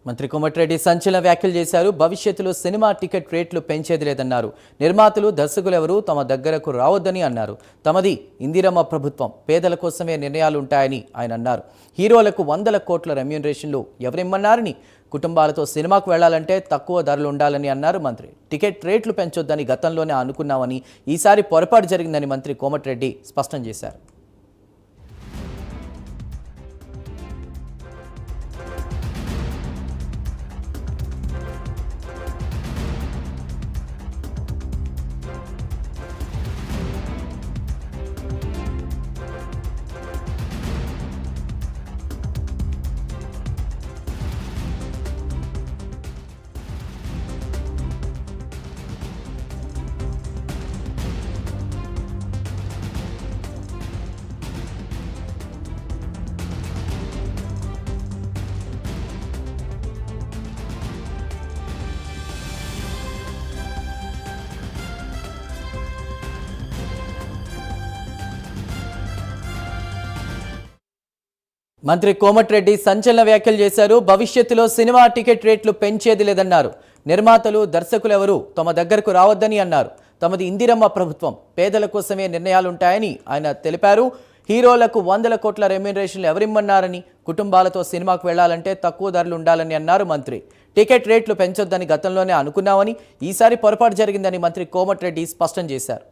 మంత్రి కోమటిరెడ్డి సంచలన వ్యాఖ్యలు చేశారు. భవిష్యత్తులో సినిమా టికెట్ రేట్లు పెంచేది లేదన్నారు. నిర్మాతలు, దర్శకులు ఎవరూ తమ దగ్గరకు రావద్దని అన్నారు. తమది ఇందిరమ్మ ప్రభుత్వం, పేదల కోసమే నిర్ణయాలు ఉంటాయని ఆయన అన్నారు. హీరోలకు 100 కోట్ల రెమ్యూనరేషన్లు ఎవరిమ్మన్నారని, కుటుంబాలతో సినిమాకు వెళ్లాలంటే తక్కువ ధరలు ఉండాలని అన్నారు మంత్రి. టికెట్ రేట్లు పెంచొద్దని గతంలోనే అనుకున్నామని, ఈసారి పొరపాటు జరిగిందని మంత్రి కోమటిరెడ్డి స్పష్టం చేశారు. మంత్రి కోమటిరెడ్డి సంచలన వ్యాఖ్యలు చేశారు. భవిష్యత్తులో సినిమా టికెట్ రేట్లు పెంచేది లేదన్నారు. నిర్మాతలు, దర్శకులు ఎవరూ తమ దగ్గరకు రావద్దని అన్నారు. తమది ఇందిరమ్మ ప్రభుత్వం, పేదల కోసమే నిర్ణయాలుంటాయని ఆయన తెలిపారు. హీరోలకు 100 కోట్ల రెమ్యూనరేషన్లు ఎవరిమ్మన్నారని, కుటుంబాలతో సినిమాకు వెళ్లాలంటే తక్కువ ధరలు ఉండాలని అన్నారు మంత్రి. టికెట్ రేట్లు పెంచొద్దని గతంలోనే అనుకున్నామని, ఈసారి పొరపాటు జరిగిందని మంత్రి కోమటిరెడ్డి స్పష్టం చేశారు.